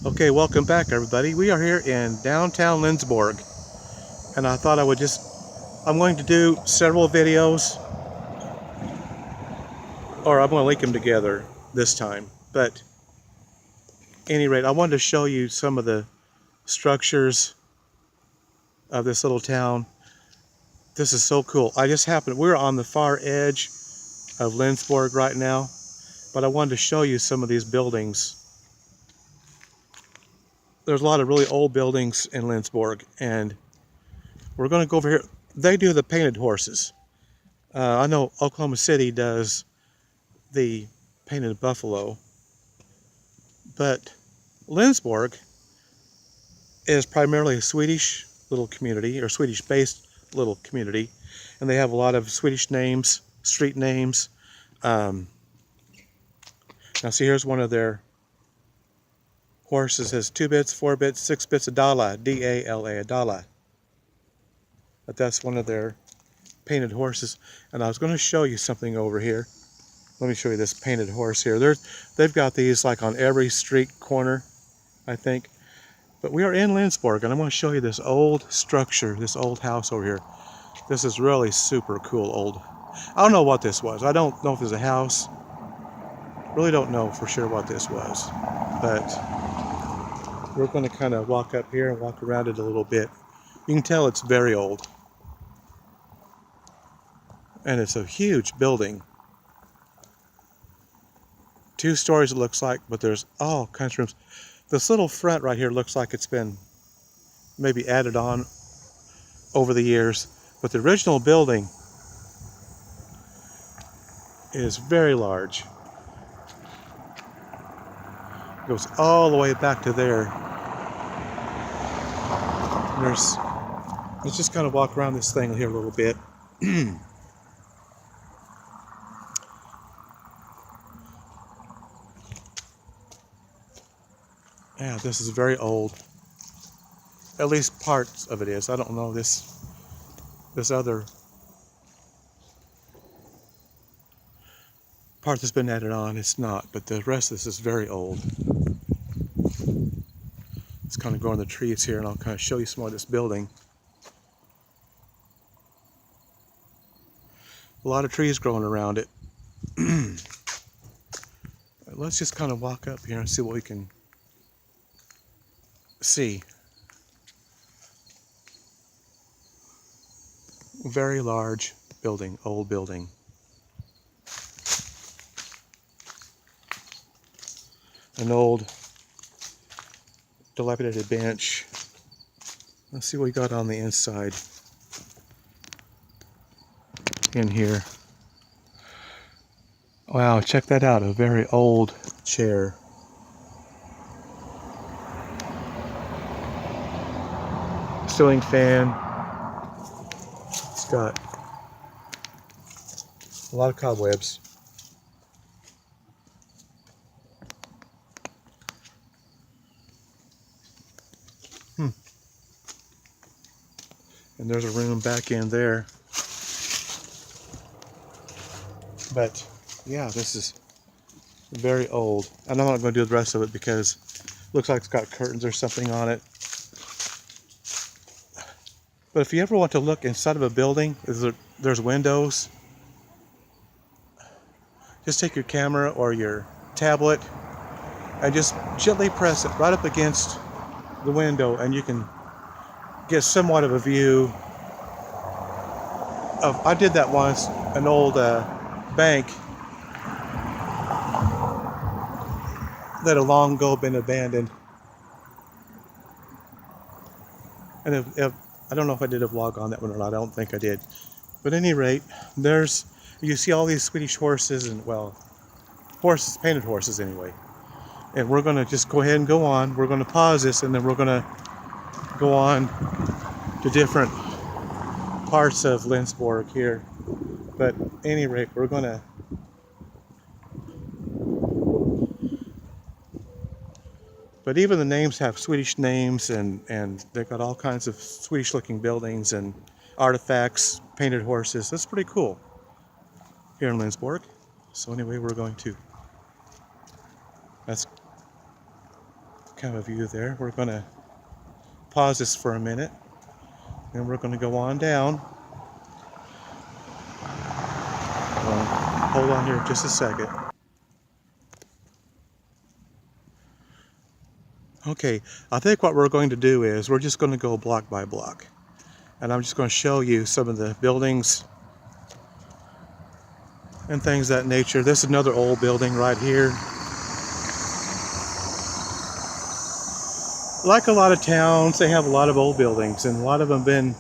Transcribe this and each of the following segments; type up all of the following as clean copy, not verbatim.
Okay, welcome back everybody. We are here in downtown Lindsborg, and I thought I'm going to do several videos, or I'm going to link them together this time. But at any rate, I wanted to show you some of the structures of this little town. This is so cool. We're on the far edge of Lindsborg right now, but I wanted to show you some of these buildings. There's a lot of really old buildings in Lindsborg, and we're going to go over here. They do the painted horses. I know Oklahoma City does the painted buffalo, but Lindsborg is primarily a Swedish little community, or Swedish-based little community, and they have a lot of Swedish names, street names. Now see, here's one of their horses. It has 2 bits, 4 bits, 6 bits, a dala, D-A-L-A, a dala. But that's one of their painted horses. And I was going to show you something over here. Let me show you this painted horse here. They've got these like on every street corner, I think. But we are in Lindsborg, and I'm going to show you this old structure, this old house over here. This is really super cool old. I don't know what this was. I don't know if it's a house. Really don't know for sure what this was. But we're going to kind of walk up here and walk around it a little bit. You can tell it's very old. And it's a huge building. 2 stories it looks like, but there's all kinds of rooms. This little front right here looks like it's been maybe added on over the years, but the original building is very large. It goes all the way back to there. Let's just kind of walk around this thing here a little bit. Yeah, this is very old. At least parts of it is. I don't know this other part that's been added on. It's not, but the rest of this is very old. Let's kind of go in the trees here, and I'll kind of show you some more of this building. A lot of trees growing around it. Let's just kind of walk up here and see what we can see. Very large building, old building. An old dilapidated bench. Let's see what we got on the inside in here. Wow, check that out, a very old chair. Ceiling fan. It's got a lot of cobwebs. And there's a room back in there. But yeah, this is very old. And I'm not going to do the rest of it because it looks like it's got curtains or something on it. But if you ever want to look inside of a building, there's windows. Just take your camera or your tablet and just gently press it right up against the window, and you can get somewhat of a view of. I did that once, an old bank that had long ago been abandoned. And I don't know if I did a vlog on that one or not. I don't think I did. But at any rate, you see all these Swedish horses, and well, horses, painted horses anyway. And we're going to just go ahead and go on. We're going to pause this, and then we're going to go on to different parts of Lindsborg here. But at any rate, we're going to But even the names have Swedish names, and they've got all kinds of Swedish looking buildings and artifacts, painted horses. That's pretty cool here in Lindsborg. So anyway, we're going to, kind of view there. We're going to pause this for a minute, and we're going to go on down. Hold on here just a second. Okay, I think what we're going to do is we're just going to go block by block. And I'm just going to show you some of the buildings and things of that nature. This is another old building right here. Like a lot of towns, they have a lot of old buildings, and a lot of them have been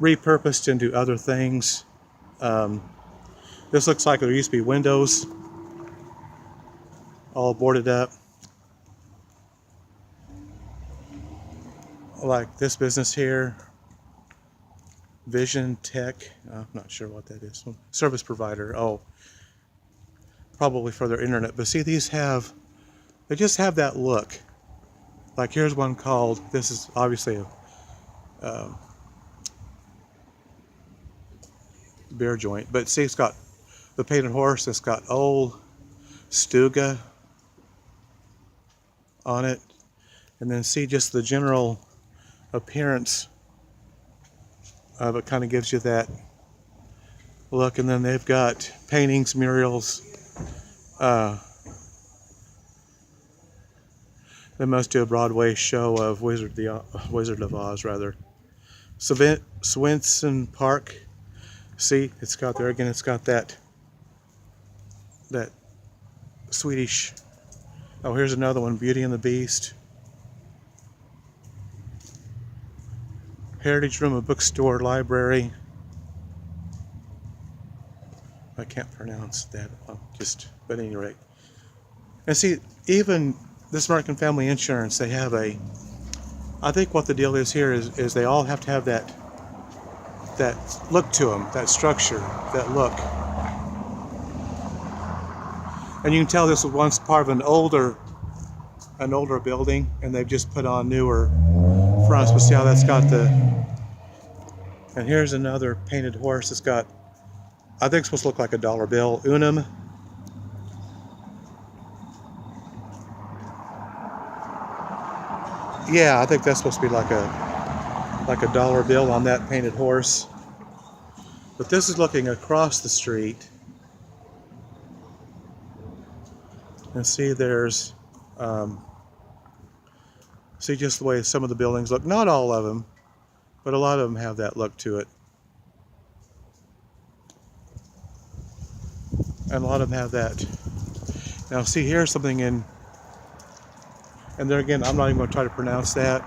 repurposed into other things. This looks like there used to be windows all boarded up. Like this business here, Vision Tech, I'm not sure what that is. Service provider, oh, probably for their internet. But see, these they just have that look. Like here's one called, this is obviously a beer joint, but see, it's got the painted horse, it's got old Stuga on it, and then see just the general appearance of it, kind of gives you that look. And then they've got paintings, murals. They must do a Broadway show of Wizard of Oz, rather. Swenson Park. See, it's got there again. It's got that Swedish. Oh, here's another one. Beauty and the Beast. Heritage Room, a bookstore, library. I can't pronounce that. But at any rate. And see, even this American Family Insurance, they have I think what the deal is here is they all have to have that look to them, that structure, that look. And you can tell this was once part of an older building, and they've just put on newer fronts. But see how that's got and here's another painted horse. It's got, I think it's supposed to look like a dollar bill. Unum. Yeah, I think that's supposed to be like a dollar bill on that painted horse. But this is looking across the street. And see, there's see just the way some of the buildings look. Not all of them, but a lot of them have that look to it. And a lot of them have that. Now see, here's something in, and there again, I'm not even going to try to pronounce that,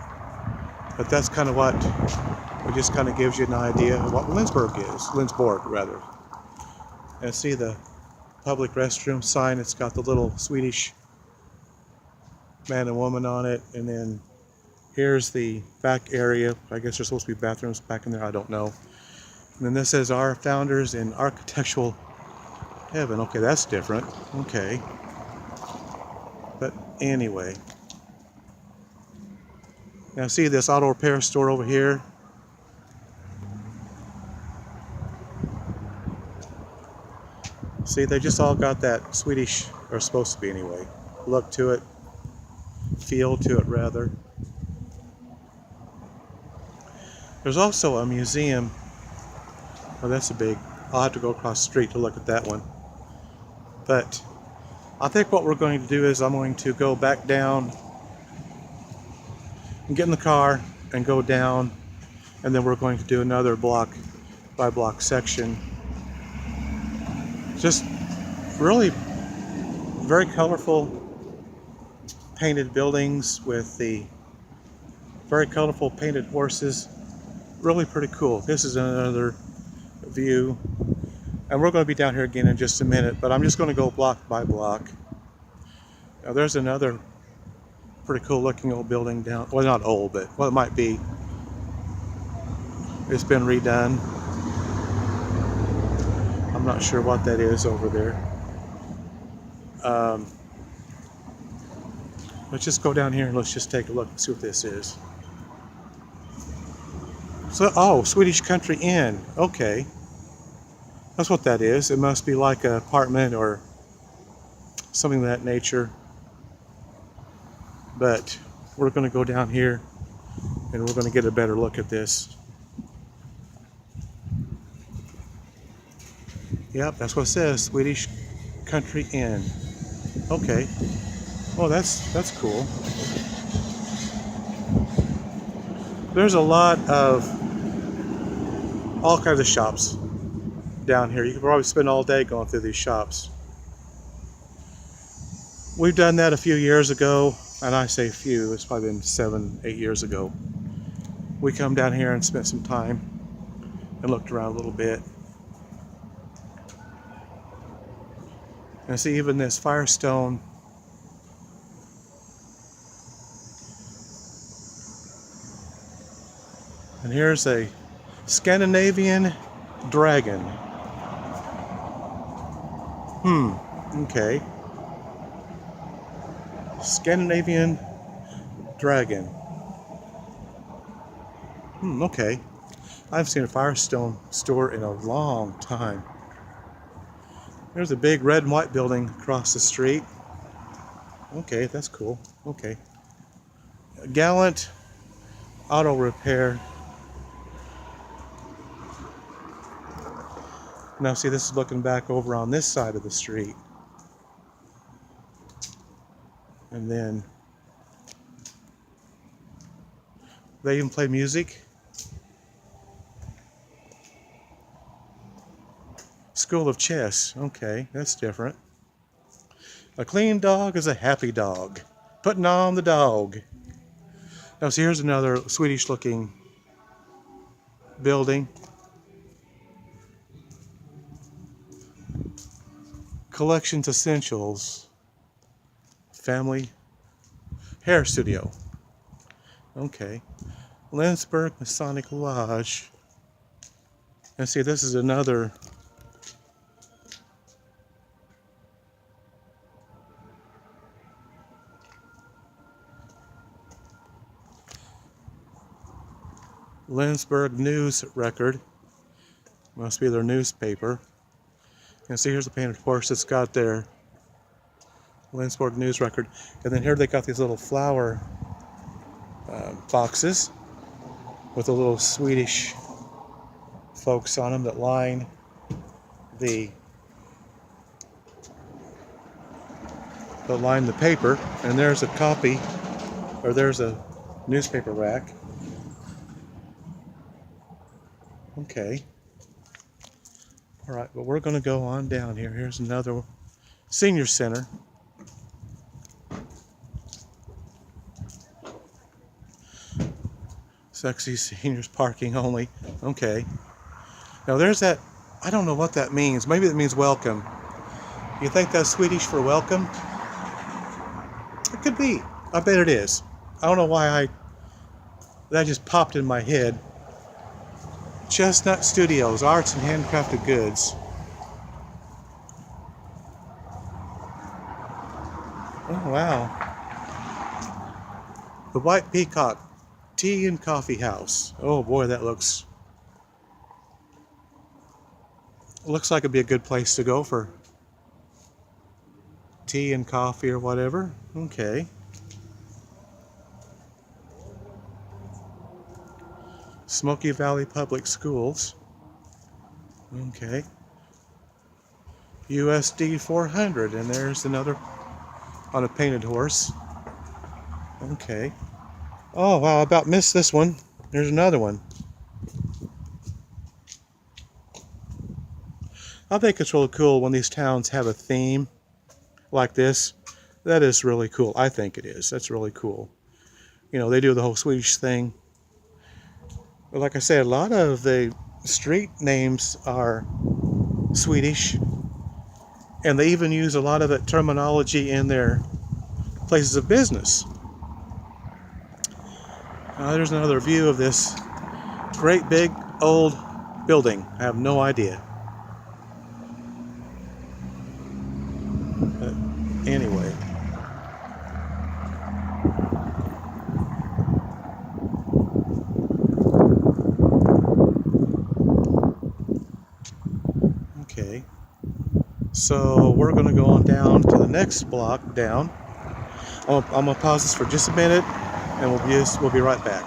but that's kind of what, it just kind of gives you an idea of what Lindsborg rather. And see the public restroom sign, it's got the little Swedish man and woman on it, and then here's the back area. I guess there's supposed to be bathrooms back in there, I don't know. And then this says our founders in architectural heaven. Okay, that's different. Okay. But anyway. Now see this auto repair store over here? See, they just all got that Swedish, or supposed to be anyway, look to it, feel to it rather. There's also a museum. Oh, that's a big, I'll have to go across the street to look at that one. But I think what we're going to do is I'm going to go back down and get in the car and go down, and then we're going to do another block by block section. Just really very colorful painted buildings with the very colorful painted horses. Really pretty cool. This is another view, and we're going to be down here again in just a minute, but I'm just going to go block by block. Now there's another pretty cool looking old building down, well, not old, but well, it might be. It's been redone. I'm not sure what that is over there. Let's just go down here and let's just take a look and see what this is. So, oh, Swedish Country Inn. Okay. That's what that is. It must be like an apartment or something of that nature. But we're going to go down here and we're going to get a better look at this. Yep, that's what it says, Swedish Country Inn. Okay. Oh, that's cool. There's a lot of all kinds of shops down here. You could probably spend all day going through these shops. We've done that a few years ago, and I say few, it's probably been 7-8 years ago. We come down here and spent some time and looked around a little bit. And see, even this Firestone and here's a Scandinavian dragon. Okay. Scandinavian dragon. Okay. I haven't seen a Firestone store in a long time. There's a big red and white building across the street. Okay, that's cool. Okay. Gallant Auto Repair. Now see, this is looking back over on this side of the street. And then they even play music. School of Chess. Okay, that's different. A clean dog is a happy dog. Putting on the dog. Now see, here's another Swedish looking building. Collections Essentials. Family Hair Studio. Okay. Lindsborg Masonic Lodge. And see, this is another Lindsborg News Record. Must be their newspaper. And see, here's a painted horse that's got their Lindsborg News Record. And then here they got these little flower boxes with the little Swedish folks on them that line the paper. And there's a copy, or there's a newspaper rack. Okay. All right, but we're going to go on down here. Here's another senior center. Sexy seniors parking only. Okay. Now there's that, I don't know what that means. Maybe it means welcome. You think that's Swedish for welcome? It could be. I bet it is. I don't know why that just popped in my head. Chestnut Studios, arts and handcrafted goods. Oh, wow. The White Peacock Tea and Coffee House. Oh boy, that looks like it'd be a good place to go for tea and coffee or whatever. Okay. Smoky Valley Public Schools. Okay. USD 400, and there's another on a painted horse. Okay. Oh wow, I about missed this one. There's another one. I think it's really cool when these towns have a theme like this. That is really cool. I think it is. That's really cool. You know, they do the whole Swedish thing. But like I said, a lot of the street names are Swedish, and they even use a lot of that terminology in their places of business. There's another view of this great big old building. I have no idea. But anyway. Okay. So we're going to go on down to the next block down. I'm gonna pause this for just a minute, and we'll be right back.